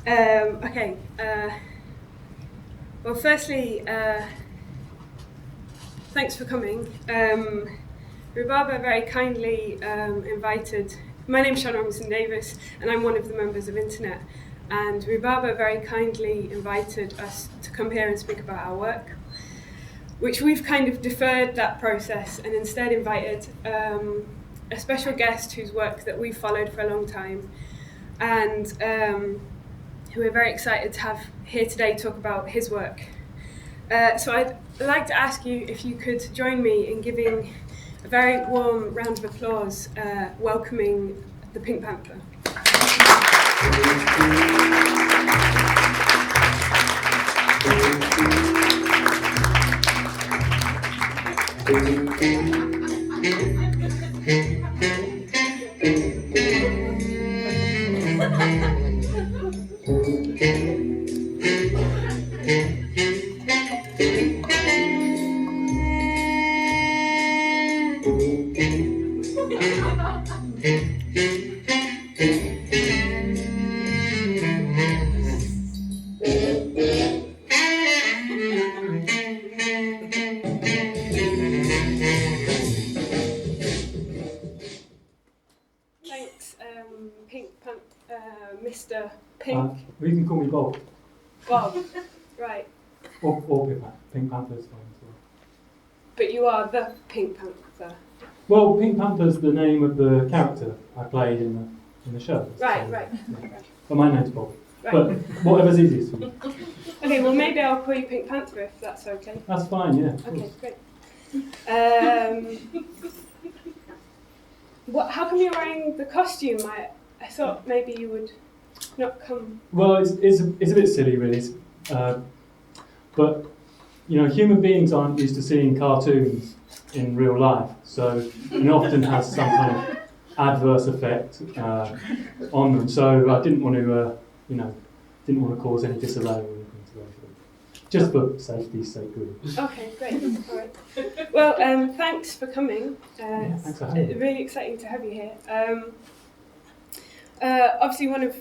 Okay. Well, firstly, thanks for coming. Rhubaba very kindly invited. My name's Davies, and I'm one of the members of Internet. And Rhubaba very kindly invited us to come here and speak about our work, which we've kind of deferred that process and instead invited a special guest whose work that we've followed for a long time, and who we're very excited to have here today talk about his work. So I'd like to ask you if you could join me in giving a very warm round of applause welcoming the Pink Panther. Thanks, Pink Panther, Mr. Pink. You can call me Bob. Bob, right. Or Pink Panther's fine as well. But you are the Pink Panther. Well, Pink Panther's the name of the character I played in the show. Right, so, right. Yeah. But my name's Bob. Right. But whatever's easiest for you. Okay, well maybe I'll call you Pink Panther if that's okay. That's fine, yeah. Okay, great. How come you're wearing the costume? I thought maybe you would not come. Well, it's a bit silly, really. But, you know, human beings aren't used to seeing cartoons in real life, so it often has some kind of adverse effect on them. So I didn't want to, didn't want to cause any disarray or anything today. Just for safety's sake, really. Okay, great. All right. Well, thanks for coming. Yeah, thanks for having me. It's really exciting to have you here. Obviously, one of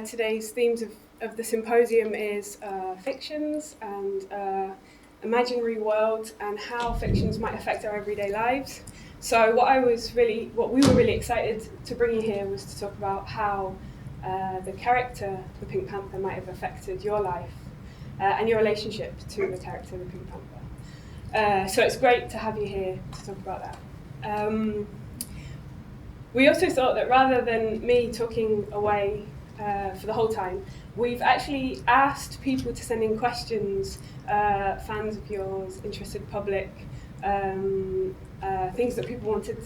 today's themes of the symposium is fictions and imaginary worlds and how fictions might affect our everyday lives. So what we were really excited to bring you here was to talk about how the character, the Pink Panther, might have affected your life and your relationship to the character, the Pink Panther. So it's great to have you here to talk about that. We also thought that rather than me talking away for the whole time, we've actually asked people to send in questions, fans of yours, interested public, things that people wanted,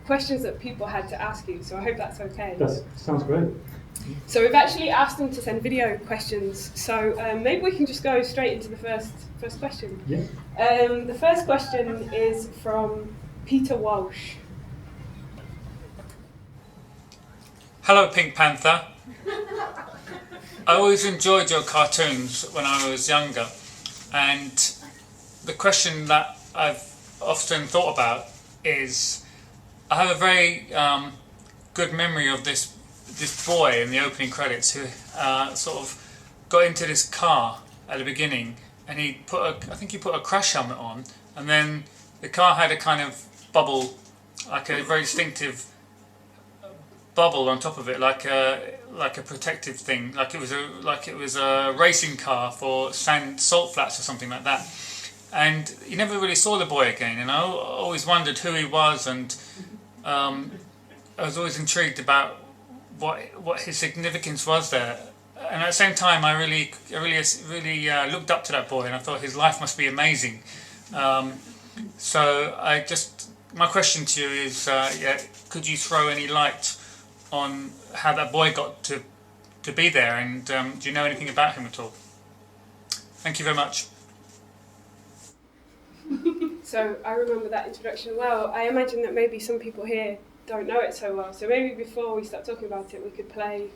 questions that people had to ask you. So I hope that's okay. That sounds great. So we've actually asked them to send video questions. So maybe we can just go straight into the first question. Yeah. The first question is from Peter Walsh. Hello, Pink Panther. I always enjoyed your cartoons when I was younger, and the question that I've often thought about is, I have a very good memory of this boy in the opening credits who sort of got into this car at the beginning, and I think he put a crash helmet on, and then the car had a kind of bubble, like a very distinctive bubble on top of it, like a protective thing, like it was a racing car for salt flats or something like that. And you never really saw the boy again, and I always wondered who he was, and I was always intrigued about what his significance was there. And at the same time, I really looked up to that boy, and I thought his life must be amazing. So my question to you is, could you throw any light on how that boy got to be there, and do you know anything about him at all? Thank you very much. So I remember that introduction well. I imagine that maybe some people here don't know it so well. So maybe before we start talking about it, we could play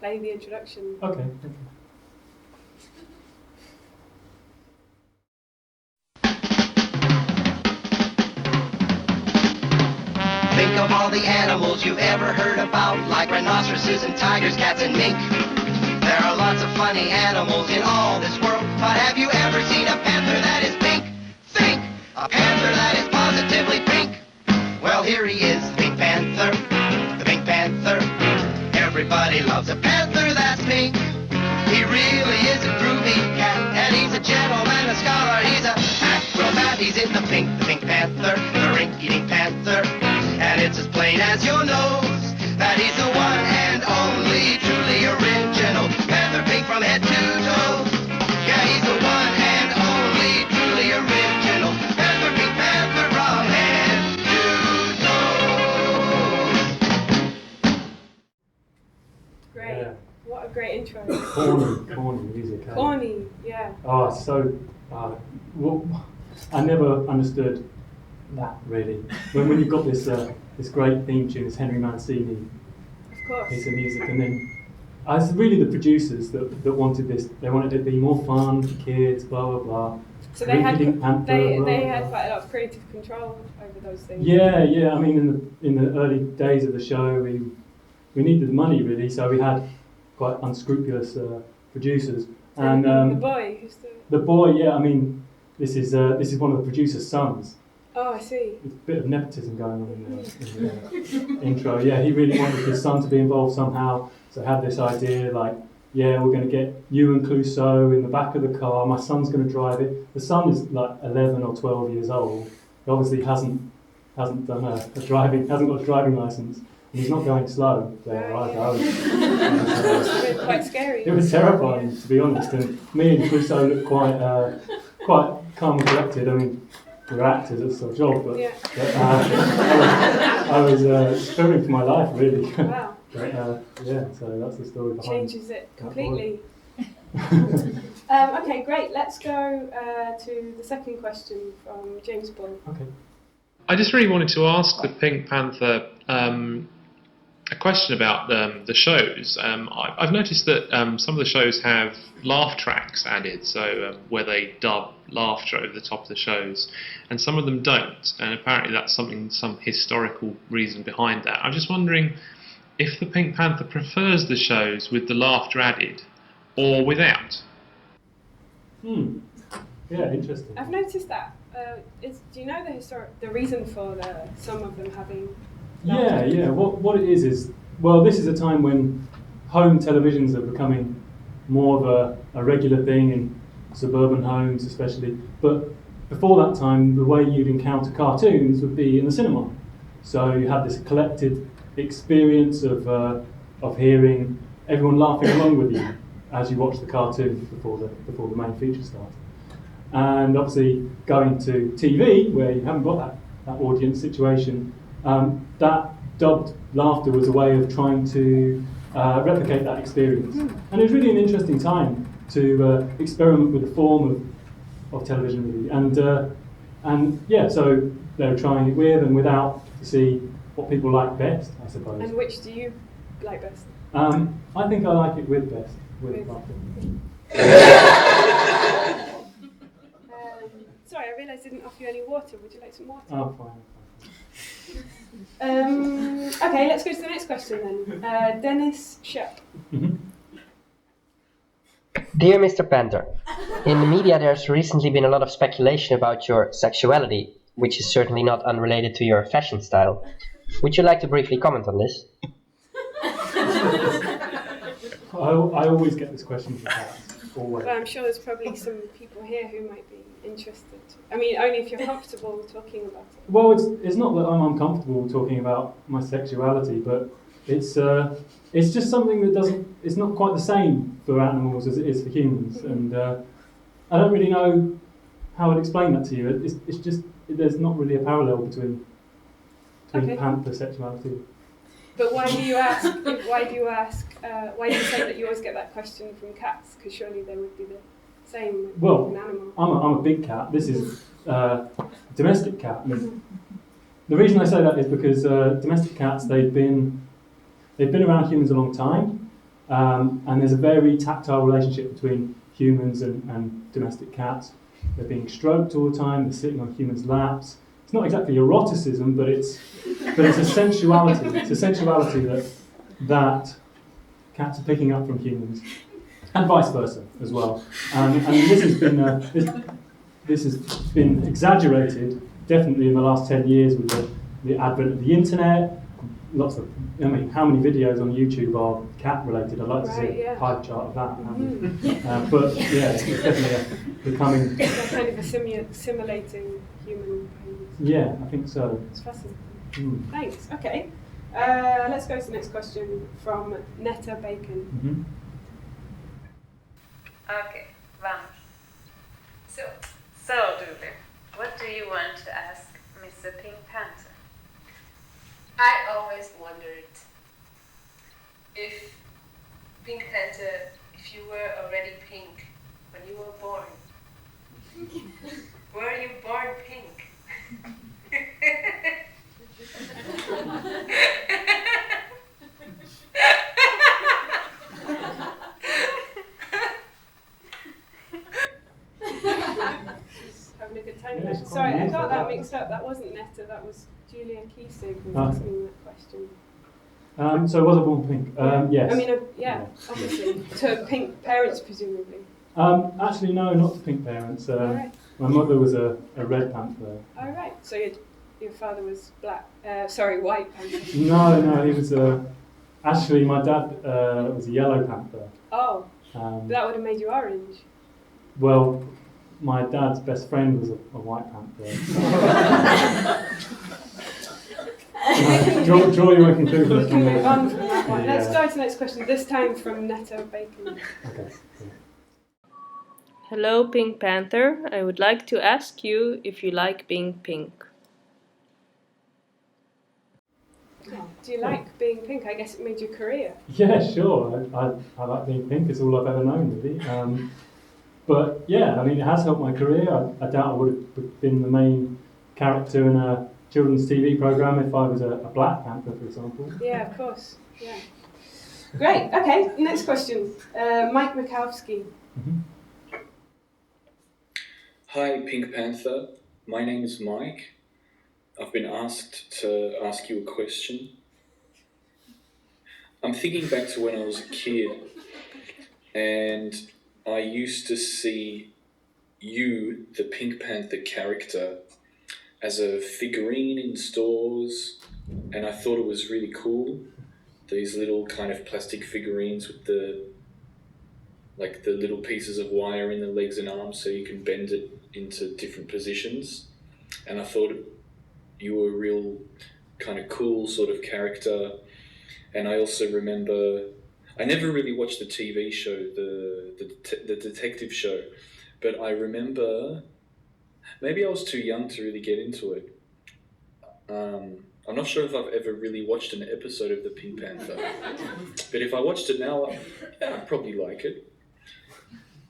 the introduction. Okay, thank you. Think of all the animals you've ever heard about, like rhinoceroses and tigers, cats and mink. There are funny animals in all this world, but have you ever seen a panther that is pink? Think! A panther that is positively pink. Well, here he is, the Pink Panther, the Pink Panther. Everybody loves a panther that's pink. He really is a groovy cat, and he's a gentleman, a scholar, he's a acrobat. He's in the Pink Panther, the rink-eating panther. And it's as plain as your nose that he's the one and only truly original panther, pink from head to toe. Yeah, he's the one and only truly original panther, Pink Panther from head to toe. Great. Yeah. What a great intro. Corny music. Corny, yeah. Oh, so well, I never understood that really. When you've got this this great theme tune, this Henry Mancini Of course. piece of music, and then it's really the producers that wanted this. They wanted it to be more fun for kids, blah blah blah. So they had Pink Panther, they blah, had blah. quite a lot of creative control over those things. Yeah. I mean, in the early days of the show, we needed the money really, so we had quite unscrupulous producers. And the boy who's the boy, yeah. I mean, this is one of the producer's sons. Oh, I see. There's a bit of nepotism going on in the intro. Yeah, he really wanted his son to be involved somehow, so had this idea like, yeah, we're going to get you and Clouseau in the back of the car. My son's going to drive it. The son is like 11 or 12 years old. He obviously hasn't done hasn't got a driving license, and he's not going slow there either. It's quite scary. It was terrifying, to be honest. And me and Clouseau looked quite calm and collected. I mean, we're actors, it's our job, but, Yeah. I was fearing for my life, really. Wow. But, yeah, so that's the story behind Changes it completely. it. Okay, great. Let's go to the second question from James Bond. Okay. I just really wanted to ask the Pink Panther a question about the shows. I've noticed that some of the shows have laugh tracks added, so where they dub laughter over the top of the shows, and some of them don't, and apparently that's some historical reason behind that. I'm just wondering if the Pink Panther prefers the shows with the laughter added or without. Yeah, interesting. I've noticed that. Do you know the reason for some of them having? Yeah. What it is well, this is a time when home televisions are becoming more of a regular thing in suburban homes, especially. But before that time, the way you'd encounter cartoons would be in the cinema. So you had this collected experience of hearing everyone laughing along with you as you watch the cartoon before the main feature starts. And obviously, going to TV where you haven't got that audience situation, that dubbed laughter was a way of trying to replicate that experience. And it was really an interesting time to experiment with the form of television, really. And yeah, so they were trying it with and without to see what people like best, I suppose. And which do you like best? I think I like it with best, with laughter. Sorry, I realised I didn't offer you any water. Would you like some water? Oh, fine. Okay, let's go to the next question then. Dennis Shep. Dear Mr. Panther, in the media there's recently been a lot of speculation about your sexuality, which is certainly not unrelated to your fashion style. Would you like to briefly comment on this? I always get this question from cats. Always. Well, I'm sure there's probably some people here who might be interested. I mean, only if you're comfortable talking about it. Well, it's not that I'm uncomfortable talking about my sexuality, but it's just something that it's not quite the same for animals as it is for humans, and I don't really know how I'd explain that to you. It's just there's not really a parallel between Okay. panther sexuality. But why do you ask? Why do you say that you always get that question from cats? Because surely they would be the same with an animal. I'm a big cat. This is a domestic cat. The reason I say that is because domestic cats, they've been around humans a long time, and there's a very tactile relationship between humans and domestic cats. They're being stroked all the time. They're sitting on humans' laps. It's not exactly eroticism, but it's a sensuality. It's a sensuality that cats are picking up from humans. and vice versa as well. And this has been this has been exaggerated definitely in the last 10 years with the advent of the internet. Lots of, I mean, how many videos on YouTube are cat related? I'd like to see a pie chart of that. But yeah, it's definitely becoming. They're kind of simulating human brains. Yeah, I think so. It's fascinating. Thanks. Thanks. Okay. Let's go to the next question from Netta Bacon. Okay, vamos. So Dooley, what do you want to ask Mr. Pink Panther? I always wondered if Pink Panther, if you were already pink when you were born. Were you born pink? Having a good time. Sorry, I got that mixed up. That wasn't Netta, that was Julia Keesig who was asking that question. So was I born pink? Yes. I mean, obviously. To pink parents, presumably. Actually, no, not to pink parents. Right. My mother was a red panther. Oh, right. So your father was white panther. No, he was actually, my dad was a yellow panther. Oh, that would have made you orange. Well, my dad's best friend was a white panther. Draw your own conclusions. We can move on from that one. Yeah. Let's go to the next question, this time from Netta Bacon. Okay. Hello, Pink Panther. I would like to ask you if you like being pink. Do you like being pink? I guess it made your career. Yeah, sure. I like being pink. It's all I've ever known, really. But yeah, I mean, it has helped my career. I doubt I would have been the main character in a children's TV program if I was a Black Panther, for example. Yeah, of course. Yeah. Great. Okay. Next question. Mike Mikowski. Hi, Pink Panther. My name is Mike. I've been asked to ask you a question. I'm thinking back to when I was a kid, and I used to see you, the Pink Panther character, as a figurine in stores, and I thought it was really cool. These little kind of plastic figurines with the little pieces of wire in the legs and arms so you can bend it into different positions. And I thought you were a real kind of cool sort of character. And I also remember, I never really watched the TV show, the detective show, but I remember, maybe I was too young to really get into it. I'm not sure if I've ever really watched an episode of the Pink Panther, but if I watched it now, I'd probably like it.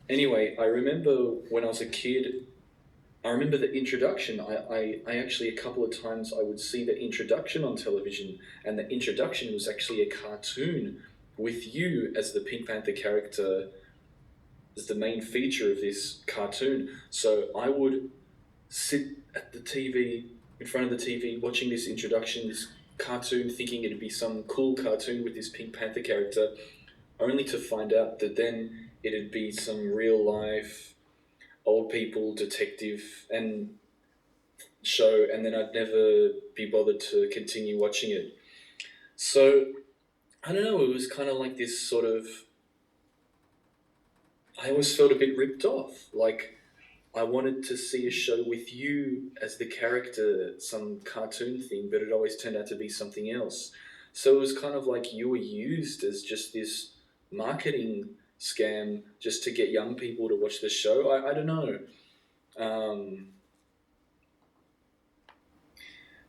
Anyway, I remember when I was a kid, I remember the introduction. I actually, a couple of times, I would see the introduction on television, and the introduction was actually a cartoon with you as the Pink Panther character, as the main feature of this cartoon. So I would sit at the TV, in front of the TV, watching this introduction, this cartoon, thinking it'd be some cool cartoon with this Pink Panther character, only to find out that then it'd be some real life old people detective and show, and then I'd never be bothered to continue watching it. So I don't know, it was kind of like this sort of, I always felt a bit ripped off. Like I wanted to see a show with you as the character, some cartoon thing, but it always turned out to be something else. So it was kind of like you were used as just this marketing scam just to get young people to watch the show. I don't know.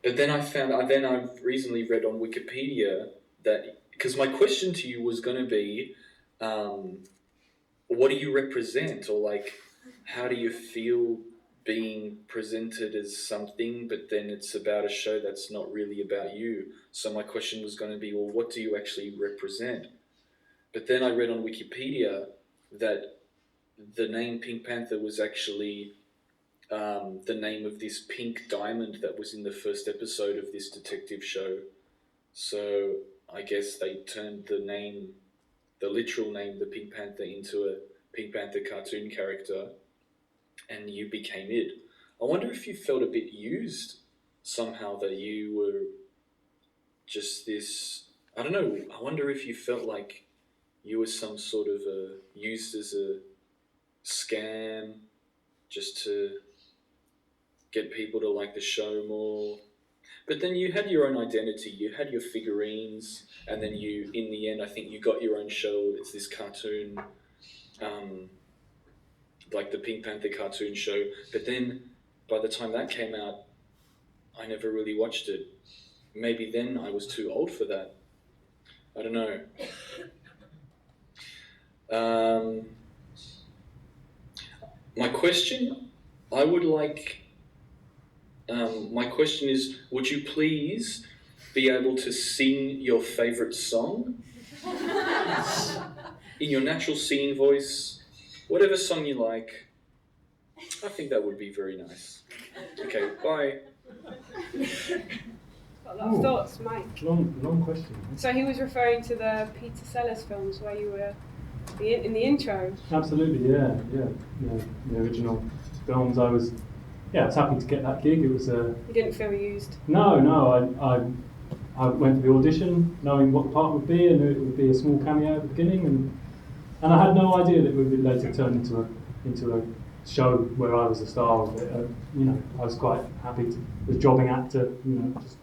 But then I've recently read on Wikipedia that, because my question to you was going to be, what do you represent, or like, how do you feel being presented as something, but then it's about a show that's not really about you? So my question was going to be, well, what do you actually represent? But then I read on Wikipedia that the name Pink Panther was actually the name of this pink diamond that was in the first episode of this detective show. So I guess they turned the name the literal name, the Pink Panther, into a Pink Panther cartoon character, and you became it. I wonder if you felt a bit used somehow, that you were just this, I don't know, I wonder if you felt like you were some sort of used as a scam just to get people to like the show more. But then you had your own identity, you had your figurines, and then you, in the end, I think you got your own show. It's this cartoon, like the Pink Panther cartoon show. But then, by the time that came out, I never really watched it. Maybe then I was too old for that. I don't know. My question, my question is, would you please be able to sing your favourite song? In your natural singing voice, whatever song you like. I think that would be very nice. Okay, bye. Got a lot of thoughts, Mike. Long question. So he was referring to the Peter Sellers films where you were in the intro. Absolutely, yeah. The original films, I was happy to get that gig. It was You didn't feel used? No, I went for the audition knowing what the part would be, and knew it would be a small cameo at the beginning, and I had no idea that it would be later turned into a show where I was the star of it. I was quite happy to, as a jobbing actor, just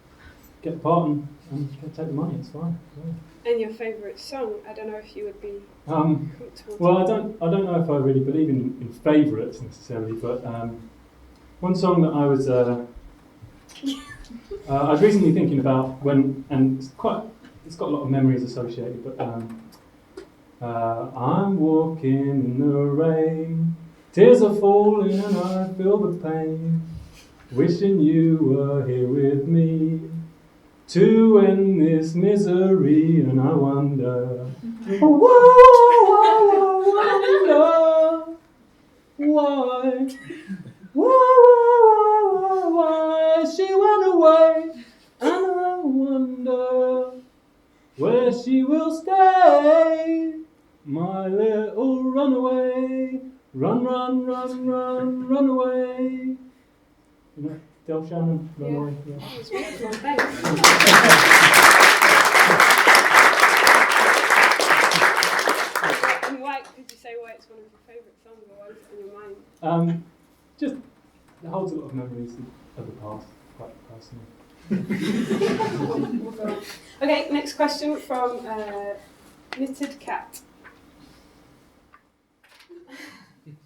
get the part and take the money. It's fine. Yeah. And your favourite song? I don't know if you would be. Well, I don't know if I really believe in favourites necessarily, but one song that I was recently thinking about and it's got a lot of memories associated. But I'm walking in the rain, tears are falling and I feel the pain, wishing you were here with me to end this misery, and I wonder, why she went away, and I wonder where she will stay, my little runaway, run away. Del Shannon, run away. Yeah. That was beautiful, thanks. And why, could you say why it's one of your favourite songs, or why it's in your mind? Just, it holds a lot of memories of the past, quite personally. We'll go on. Okay, next question from Knitted Cat.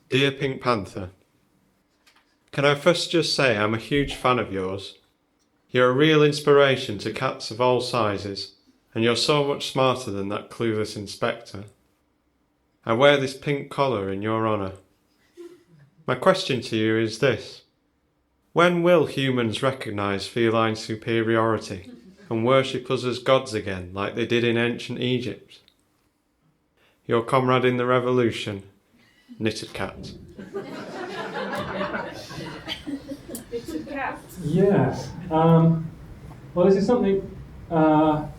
Dear Pink Panther, can I first just say I'm a huge fan of yours. You're a real inspiration to cats of all sizes, and you're so much smarter than that clueless inspector. I wear this pink collar in your honour. My question to you is this: when will humans recognise feline superiority and worship us as gods again like they did in ancient Egypt? Your comrade in the revolution, Knitted Cat. Knitted Cat. Yeah. Well, this is something.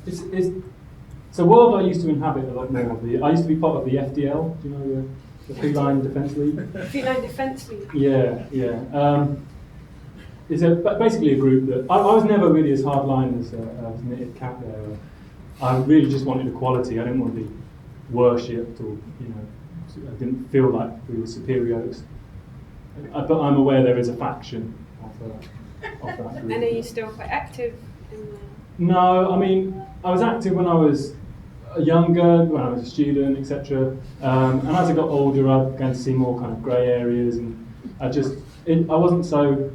It's a world I used to inhabit a lot more. I used to be part of the FDL. Do you know the Feline Defence League? Feline Defence League. Yeah. It's basically a group that I was never really as hardline as Knitted Cat there. I really just wanted equality. I didn't want to be worshipped, or I didn't feel like we were superiors. But I'm aware there is a faction of that group. And are you still quite active in the... No, I mean, I was active when I was younger, when I was a student, etc. And as I got older, I began to see more kind of grey areas, and I wasn't so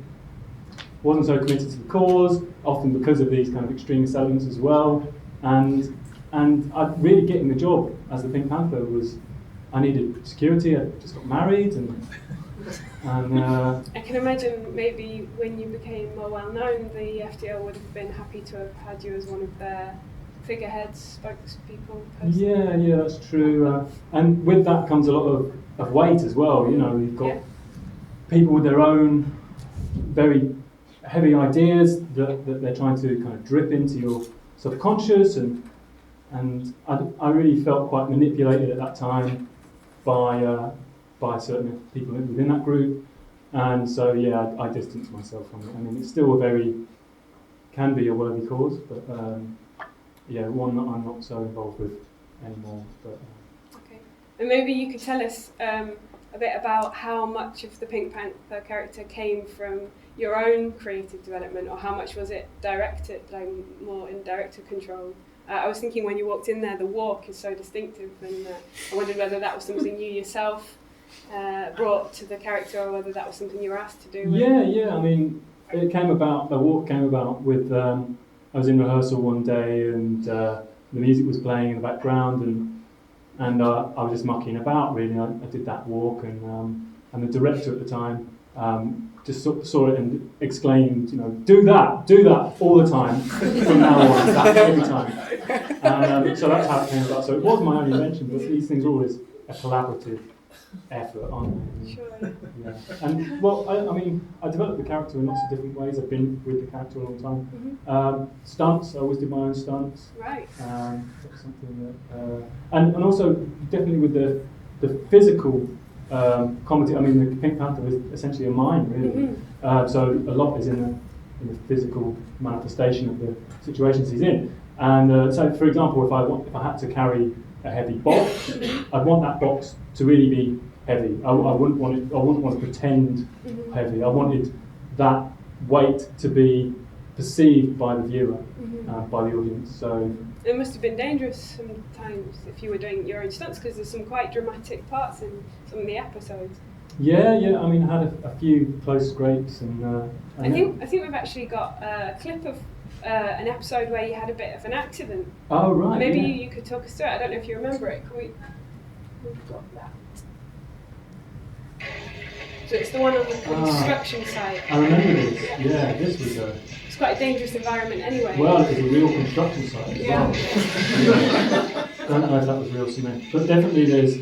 committed to the cause, often because of these kind of extremist elements as well. And really getting the job as the Pink Panther was, I needed security. I just got married, and I can imagine maybe when you became more well known, the FDL would have been happy to have had you as one of their figureheads, spokespeople. Yeah, that's true. And with that comes a lot of weight as well. You've got people with their own very heavy ideas that they're trying to kind of drip into your subconscious, and and I really felt quite manipulated at that time by certain people within that group, and so yeah, I distanced myself from it. I mean, it's still can be a worthy cause, but yeah, one that I'm not so involved with anymore. But okay, and maybe you could tell us a bit about how much of the Pink Panther character came from your own creative development, or how much was it directed, like more in director control? I was thinking when you walked in there, the walk is so distinctive, and I wondered whether that was something you yourself brought to the character, or whether that was something you were asked to do. Yeah. I mean, the walk came about with. I was in rehearsal one day, and the music was playing in the background, and I was just mucking about. Really, I did that walk, and the director at the time just saw it and exclaimed, do that all the time from now on, that every time. And so that's how it came about. So it was my own invention, but these things are always a collaborative effort, aren't they? Sure. Yeah. And well, I mean, I developed the character in lots of different ways. I've been with the character a long time. Stunts, I always did my own stunts. Right. That's something that, and also definitely with the physical comedy. I mean, the Pink Panther is essentially a mime, really. So a lot is in the physical manifestation of the situations he's in. And so, for example, if I had to carry a heavy box, I'd want that box to really be heavy. I wouldn't want to pretend heavy. I wanted that weight to be perceived by the viewer, by the audience. So it must have been dangerous sometimes if you were doing your own stunts, because there's some quite dramatic parts in some of the episodes. Yeah. I mean, I had a few close scrapes, and I think we've actually got a clip of an episode where you had a bit of an accident. Oh right. Maybe you could talk us through it. I don't know if you remember it. We've got that. So it's the one on the construction site. I remember this. Yeah, this was it's quite a dangerous environment anyway. Well, it was a real construction site as well. Don't know if that was real cement, but definitely there's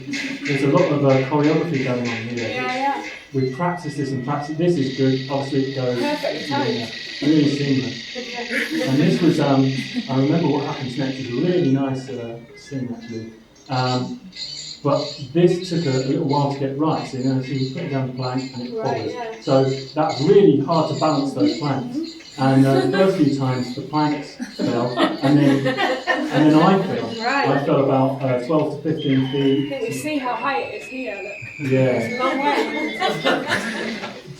a lot of choreography going on here. Yeah. We've practiced this and practiced. This is good. Obviously, it goes perfectly timed. Really seamless. And this was, I remember what happens next. It's a really nice scene actually. But this took a little while to get right. So you put down the plank and it wobbles. Yeah. So that's really hard to balance those planks. And the first few times the planks fell, and then I fell. Right. I fell about 12 to 15 feet. Can you see how high it is here? Look. Yeah. It's a long way.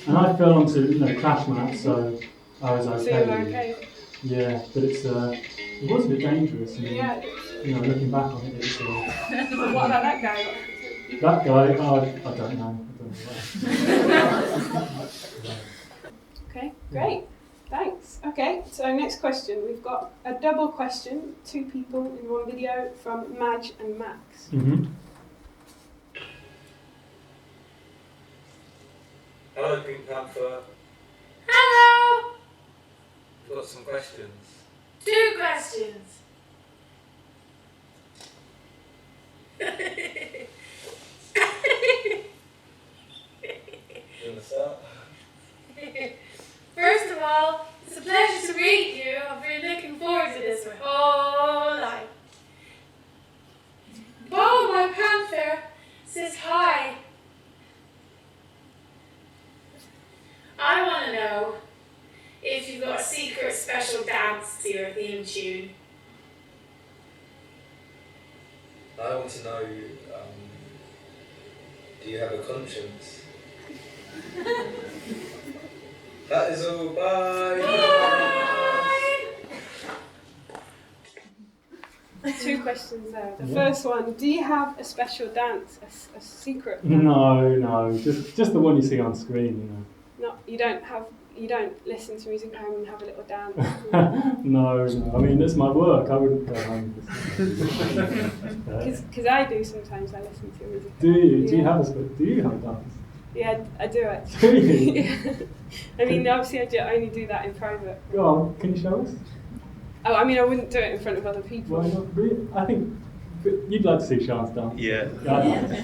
And I fell onto crash mats, so I was okay. So you were okay. Yeah, but it was a bit dangerous. And, looking back on it, it's. What about that guy? That guy, I don't know. Okay, great. Thanks. Okay, so next question. We've got a double question, 2 people in one video from Madge and Max. Hello, Pink Panther. Hello! I've got some questions. 2 questions. You want to start? First of all, it's a pleasure to meet you. I've been looking forward to this my whole life. Bo, my panther, says hi. I want to know if you've got a secret special dance to your theme tune. I want to know, do you have a conscience? That is all. Bye. Bye. 2 questions there. The first one: do you have a special dance, a secret? No, just the one you see on screen. No, you don't listen to music at home and have a little dance. No. I mean, it's my work. I wouldn't go home. Because I do sometimes. I listen to music. Do you? Do you have a dance? Yeah, I do actually. Do you? Yeah. I mean, obviously, I only do that in private. Go on, can you show us? Oh, I mean, I wouldn't do it in front of other people. Why not? I think you'd like to see Sean's dance. Yeah. I'd like to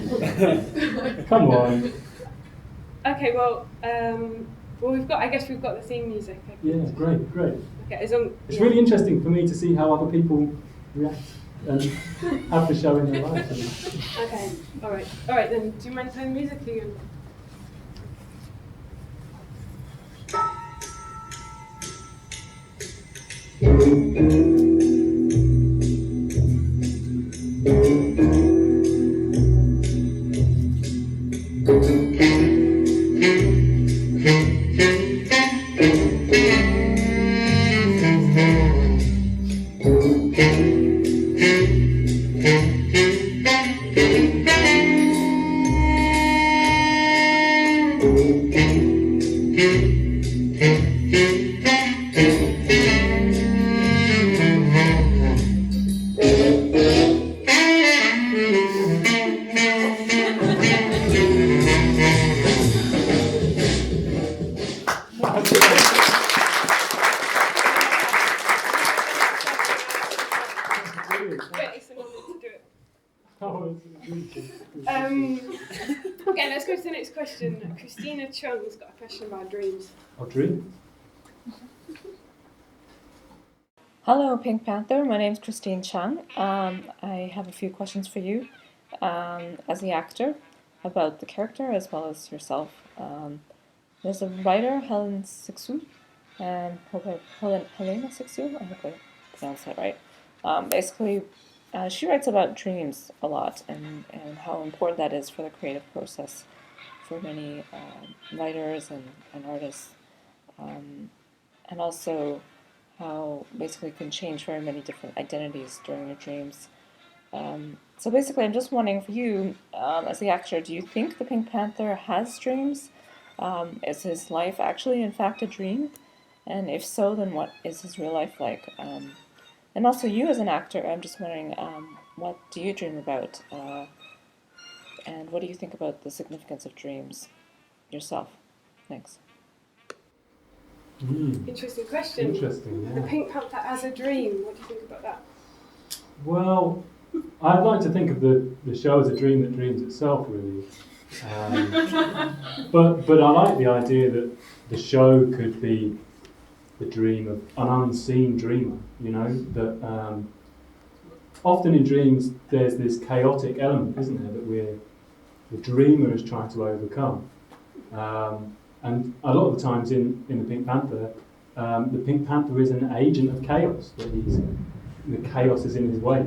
see that. Come on. Okay, well, I guess we've got the theme music. Yeah, great. Okay, it's really interesting for me to see how other people react and have the show in their lives. Okay, all right. Then, do you mind playing music again? Okay, let's go to the next question. Christina Chung's got a question about dreams. Oh, dreams? Hello, Pink Panther. My name is Christine Chung. I have a few questions for you as the actor about the character as well as yourself. There's a writer, Helena Sixou, Helena Sixou, I hope I pronounced that right. Basically, she writes about dreams a lot and how important that is for the creative process for many writers and artists. And also how basically it can change very many different identities during your dreams. So basically, I'm just wondering for you, as the actor, do you think the Pink Panther has dreams? Is his life actually, in fact, a dream? And if so, then what is his real life like? And also you as an actor, I'm just wondering, what do you dream about? And what do you think about the significance of dreams yourself? Thanks. Interesting question. Interesting, yeah. The Pink Panther as a dream, what do you think about that? Well, I'd like to think of the show as a dream that dreams itself, really. But I like the idea that the show could be the dream of an unseen dreamer, you know, that often in dreams there's this chaotic element, isn't there, that the dreamer is trying to overcome. And a lot of the times in the Pink Panther, the Pink Panther is an agent of chaos, that the chaos is in his way.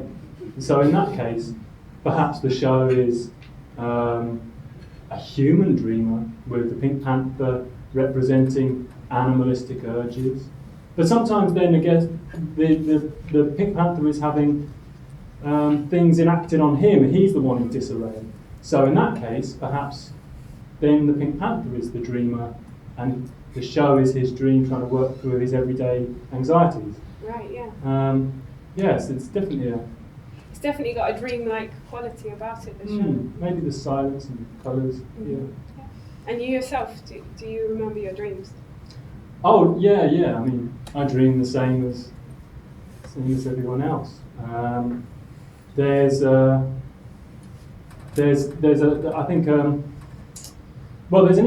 So in that case, perhaps the show is a human dreamer with the Pink Panther representing animalistic urges. But sometimes then again, the Pink Panther is having things enacted on him, and he's the one in disarray. So in that case, perhaps then the Pink Panther is the dreamer, and the show is his dream trying to work through his everyday anxieties. Right, yeah. Yes, it's definitely It's definitely got a dream-like quality about it, the show. Maybe the silence and the colours, yeah. And you yourself, do you remember your dreams? Oh, yeah. I mean, I dream the same as everyone else. There's an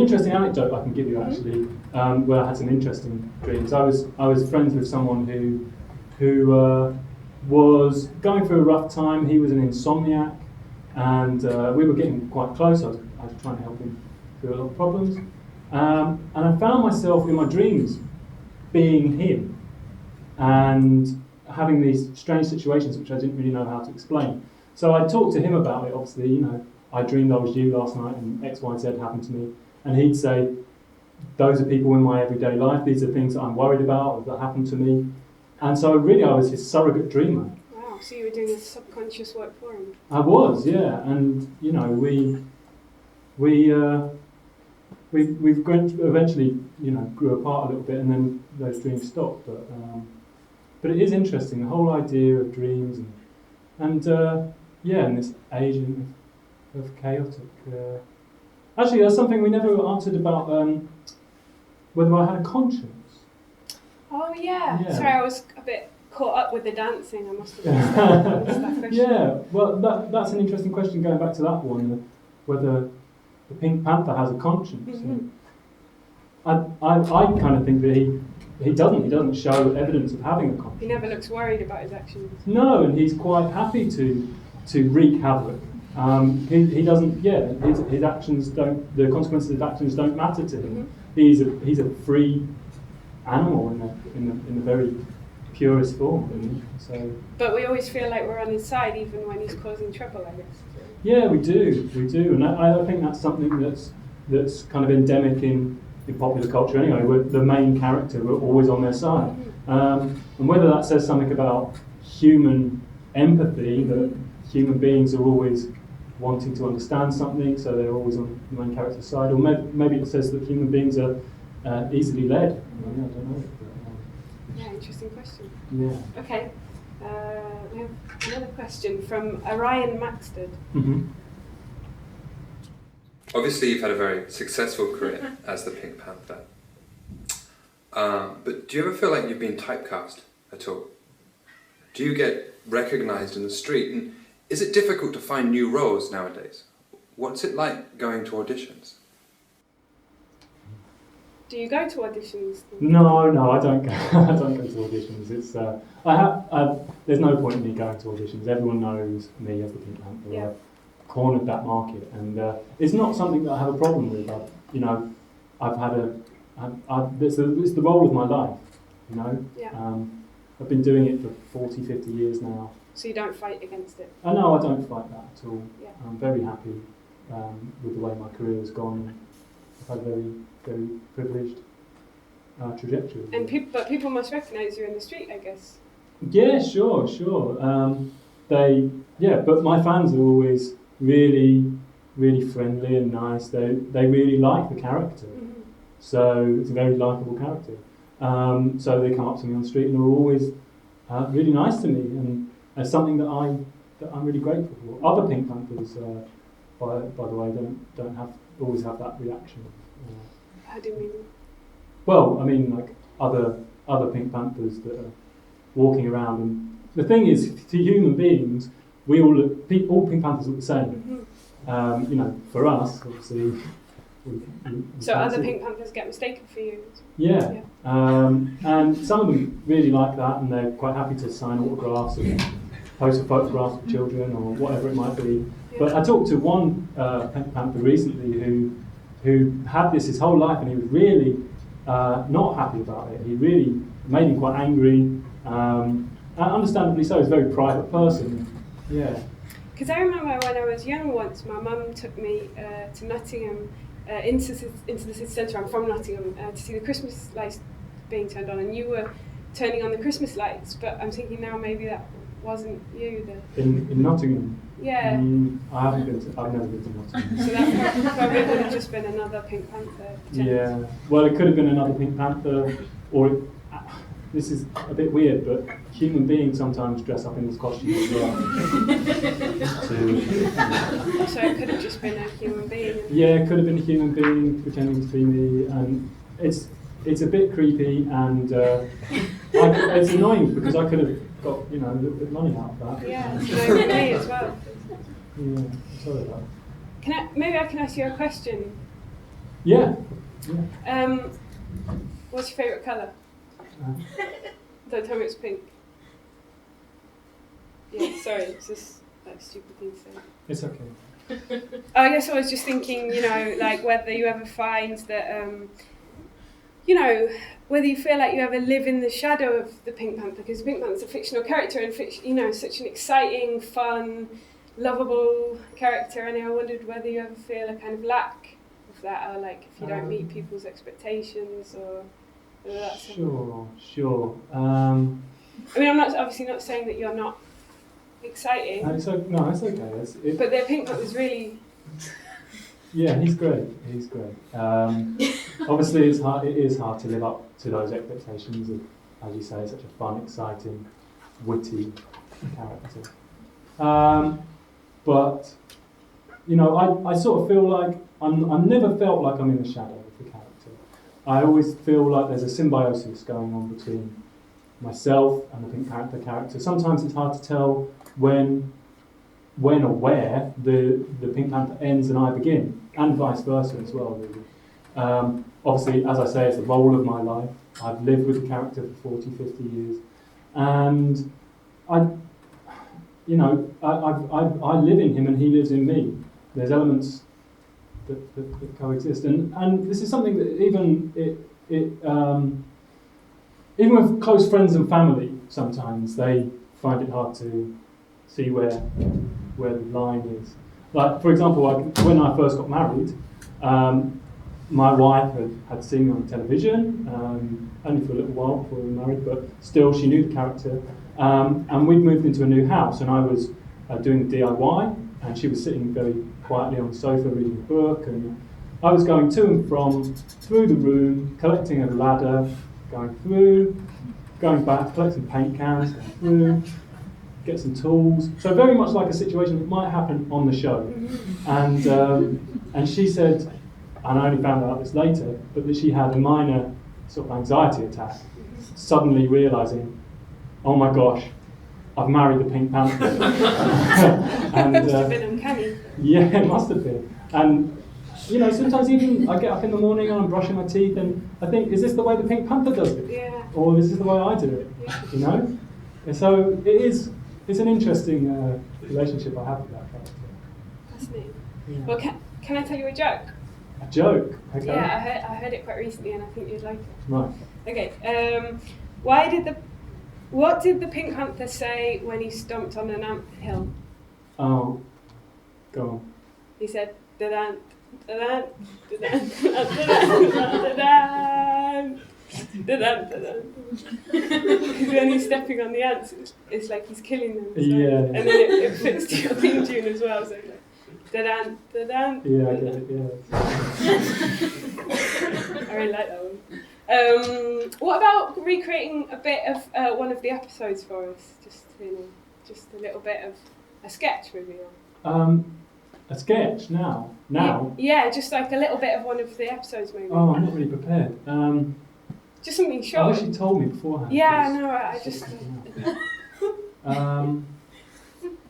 interesting anecdote I can give you actually, where I had some interesting dreams. I was friends with someone who was going through a rough time. He was an insomniac, and we were getting quite close. I was trying to help him through a lot of problems, and I found myself in my dreams being him, and having these strange situations which I didn't really know how to explain. So I talked to him about it. Obviously, you know, I dreamed I was you last night, and X, Y, Z happened to me, and he'd say, "Those are people in my everyday life. These are things that I'm worried about or that happened to me." And so really I was his surrogate dreamer. Wow, so you were doing this subconscious work for him? I was, yeah. And, you know, we eventually, you know, grew apart a little bit, and then those dreams stopped. But it is interesting, the whole idea of dreams and this agent of chaotic. Actually, there's something we never answered about whether I had a conscience. Oh yeah. Sorry, I was a bit caught up with the dancing. I must have missed that question. Yeah, well, that's an interesting question. Going back to that one, whether the Pink Panther has a conscience. Mm-hmm. I kind of think that he doesn't show evidence of having a conscience. He never looks worried about his actions. No, and he's quite happy to wreak havoc. He doesn't. Yeah, his actions don't. The consequences of his actions don't matter to him. Mm-hmm. He's a free animal in the very purest form. Really. So. But we always feel like we're on his side, even when he's causing trouble, I guess. Yeah, we do, and I think that's something that's kind of endemic in popular culture anyway, where the main character are always on their side. And whether that says something about human empathy, that human beings are always wanting to understand something, so they're always on the main character's side, or maybe it says that human beings are easily led. I don't know. Yeah, interesting question. Yeah. Okay. We have another question from Orion Maxted. Mm-hmm. Obviously, you've had a very successful career as the Pink Panther. But do you ever feel like you've been typecast at all? Do you get recognised in the street? And is it difficult to find new roles nowadays? What's it like going to auditions? Do you go to auditions? No, I don't go. I don't go to auditions. It's there's no point in me going to auditions. Everyone knows me as the Pink Panther. Yeah. I've cornered that market, and it's not something that I have a problem with. It's the role of my life. Yeah. I've been doing it for 40, 50 years now. So you don't fight against it? No, I don't fight that at all. Yeah. I'm very happy with the way my career has gone. I've had a very, very privileged trajectory. And people must recognise you in the street, I guess. Yeah, sure. But my fans are always really, really friendly and nice. They really like the character. Mm-hmm. So it's a very likeable character. So they come up to me on the street and are always really nice to me, and it's something that I'm really grateful for. Other Pink Panthers, by the way, don't always have that reaction. How do you mean? Well, I mean, like other Pink Panthers that are walking around, and the thing is, to human beings, we all Pink Panthers look the same. Mm-hmm. For us, obviously. So other Pink Panthers get mistaken for you? Yeah. And some of them really like that, and they're quite happy to sign autographs and post a photograph of children or whatever it might be. Yeah. But I talked to one Pink Panther recently who had this his whole life, and he was really not happy about it. He really made him quite angry, and understandably so. He's a very private person. Yeah. Because I remember when I was young once, my mum took me to Nottingham, into the city centre. I'm from Nottingham, to see the Christmas lights being turned on, and you were turning on the Christmas lights. But I'm thinking now maybe that wasn't you. In Nottingham. Yeah. I've never been to Nottingham. So that probably would have just been another Pink Panther. Yeah. Well, it could have been another Pink Panther, or this is a bit weird, but human beings sometimes dress up in this costume as well. So it could have just been a human being. Yeah, it could have been a human being pretending to be me, and it's a bit creepy, and it's annoying because I could have got a little bit of money out of that. Yeah, no, me as well. Yeah, I'm sorry about that. Maybe I can ask you a question? Yeah. What's your favourite colour? Don't tell me it's pink. Yeah, sorry, it's just like a stupid thing to say. It's okay. I guess I was just thinking, like whether you ever find that, whether you feel like you ever live in the shadow of the Pink Panther, because the Pink Panther's a fictional character and such an exciting, fun, lovable character, and I wondered whether you ever feel a kind of lack of that, or like if you don't meet people's expectations, or whether that's Sure. I mean, I'm obviously not saying that you're not exciting. It's okay. But the Pink Panther's really... Yeah, he's great. Obviously, it is hard to live up to those expectations of, as you say, such a fun, exciting, witty character. But I sort of feel like I've never felt like I'm in the shadow of the character. I always feel like there's a symbiosis going on between myself and the Pink Panther character. Sometimes it's hard to tell when or where the Pink Panther ends and I begin, and vice versa as well, really. Obviously, as I say, it's the role of my life. I've lived with the character for 40, 50 years, and I live in him and he lives in me. There's elements that coexist, and this is something that even with close friends and family, sometimes they find it hard to see where the line is. Like, for example, when I first got married, my wife had seen me on television, only for a little while before we were married, but still she knew the character. And we'd moved into a new house, and I was doing the DIY, and she was sitting very quietly on the sofa reading a book, and I was going to and from through the room, collecting a ladder, going through, going back, collecting paint cans, going through, get some tools. So very much like a situation that might happen on the show. And she said, and I only found out this later, but that she had a minor sort of anxiety attack, suddenly realising, oh my gosh, I've married the Pink Panther. And, must have been uncanny. Yeah, it must have been. And sometimes even I get up in the morning and I'm brushing my teeth and I think, is this the way the Pink Panther does it? Yeah. Or is this the way I do it? Yeah. And so it's an interesting relationship I have with that character. Fascinating. Yeah. Well, can I tell you a joke? A joke? Okay. Yeah, I heard it quite recently and I think you'd like it. Right. Okay. What did the Pink Panther say when he stomped on an ant hill? Oh, go on. He said, da-dan, da-dan, da-dan, da-dan, da-dan, da-dan. Because when he's stepping on the ants, it's like he's killing them. So. Yeah. And then it fits to your theme tune as well. So like, da-dan, da-dan. Yeah, I get it, yeah. I really like that one. What about recreating a bit of one of the episodes for us? Just a little bit of a sketch, maybe. A sketch now? Yeah, just like a little bit of one of the episodes, maybe. Oh, I'm not really prepared. Just something short. I wish you told me beforehand. Yeah, no, I just.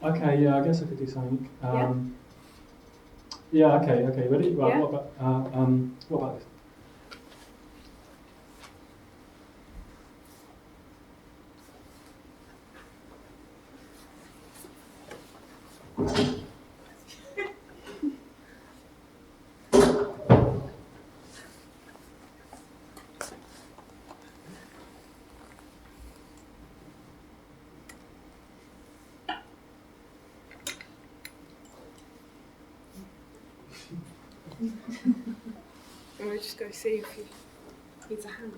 Okay, yeah, I guess I could do something. Okay, ready? Right, Yeah. what about this? And we'll just go see if he needs a hand.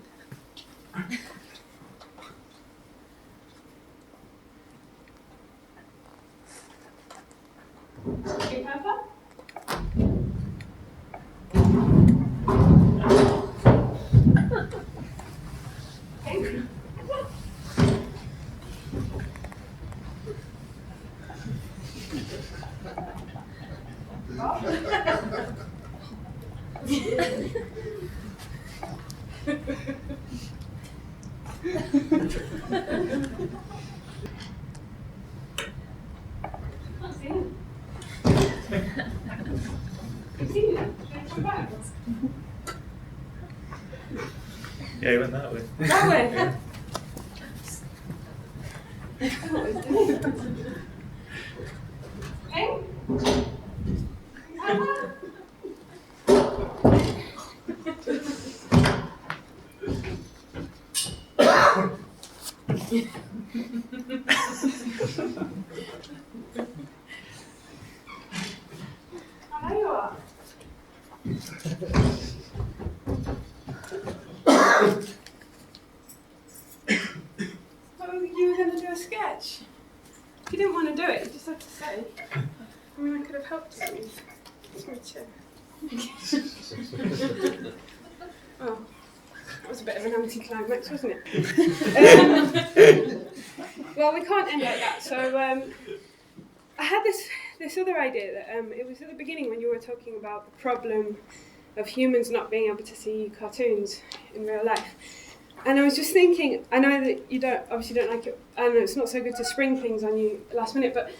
Pink Panther? Yeah, he went that way. That way? Yeah. Hey? There you are. You were going to do a sketch. If you didn't want to do it, you just have to say. I mean, I could have helped you. It's my chair. Oh, that was a bit of an anticlimax, wasn't it? Well, we can't end like that. So I had this other idea that it was at the beginning when you were talking about the problem of humans not being able to see cartoons in real life. And I was just thinking, I know that you obviously don't like it, I know it's not so good to spring things on you last minute, but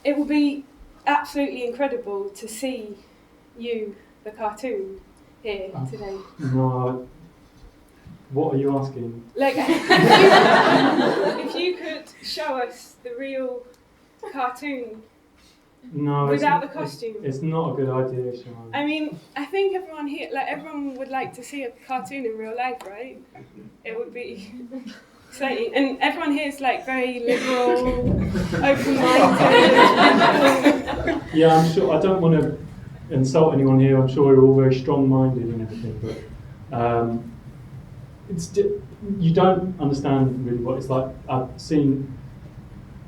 it will be absolutely incredible to see you, the cartoon, here today. No, What are you asking? Like, if you could show us the real cartoon No, without the costume. It's not a good idea, Siân. I mean, I think everyone here, like everyone would like to see a cartoon in real life, right? It would be exciting. And everyone here is like very liberal, open-minded. Yeah, I'm sure. I don't want to insult anyone here. I'm sure we're all very strong-minded and everything, but you don't understand really what it's like. I've seen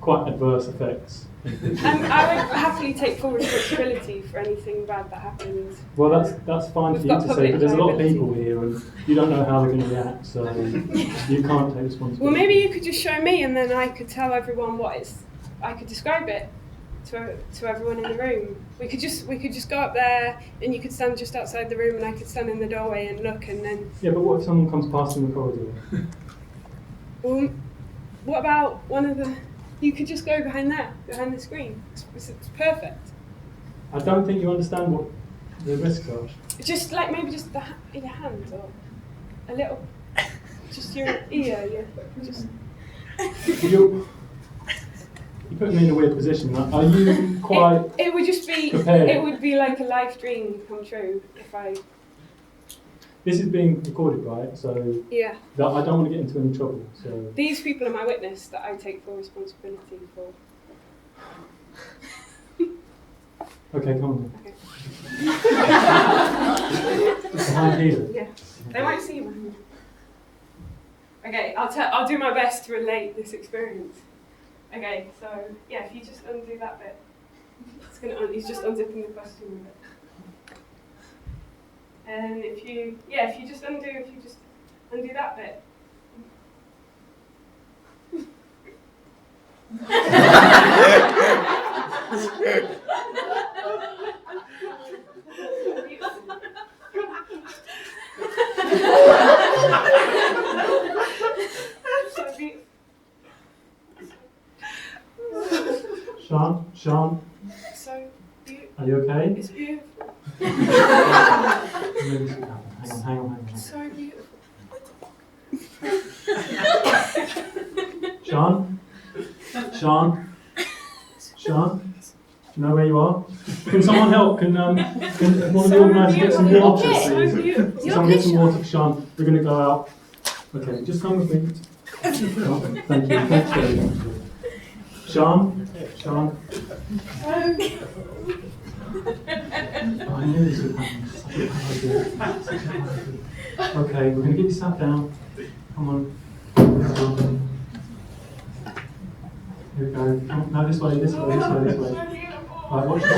quite adverse effects. I would happily take full responsibility for anything bad that happens. Well, that's fine for you to say, but there's a lot of people here, and you don't know how they're going to react, so you can't take responsibility. Well, maybe you could just show me, and then I could tell everyone what it's. I could describe it to everyone in the room. We could just go up there, and you could stand just outside the room, and I could stand in the doorway and look, and then. Yeah, but what if someone comes past in the corridor? Well, what about one of the? You could just go behind the screen. It's perfect. I don't think you understand what the risks are. Just like maybe just in your hand or a little, just your ear. Yeah, just. You put me in a weird position. Are you quite? It would just be. Prepared? It would be like a life dream come true if I. This is being recorded, right? So Yeah. I don't want to get into any trouble. So These people are my witness that I take full responsibility for. okay, come on. Okay. Behind here. Yeah. They won't see you. Okay, I'll do my best to relate this experience. Okay, so yeah, if you just undo that bit, he's just unzipping the costume a bit. And if you just undo that bit. Siân? So beautiful. Are you okay? It's beautiful. Hang on. It's so beautiful. Siân? Do you know where you are? Can someone help? Can one of the organisers get some water, please? Someone get some water for Siân. We're going to go out. Okay, just come with me. Oh, thank you. Thanks very much. Siân? Oh, I knew this would happen. Okay, we're going to get you sat down. Come on. Here we go. No, this way. Right, watch this.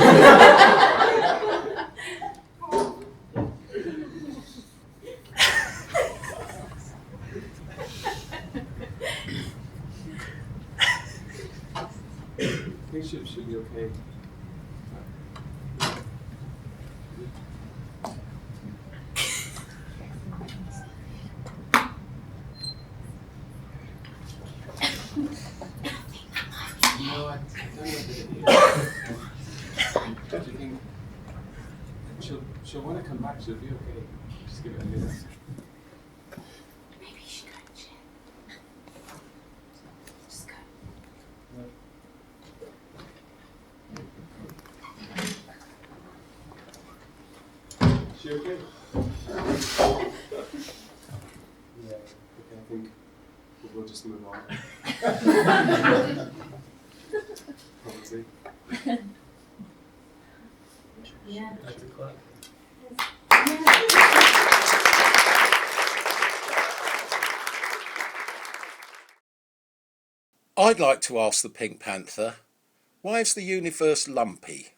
I think should be okay. No, I don't know if it is. Do you think she'll want to come back? She'll be okay. Just give it a minute. Maybe you should go and check. Just go. She okay? Yeah, okay, I think we'll just move on. Probably. Yeah. That's a clap. I'd like to ask the Pink Panther, why is the universe lumpy?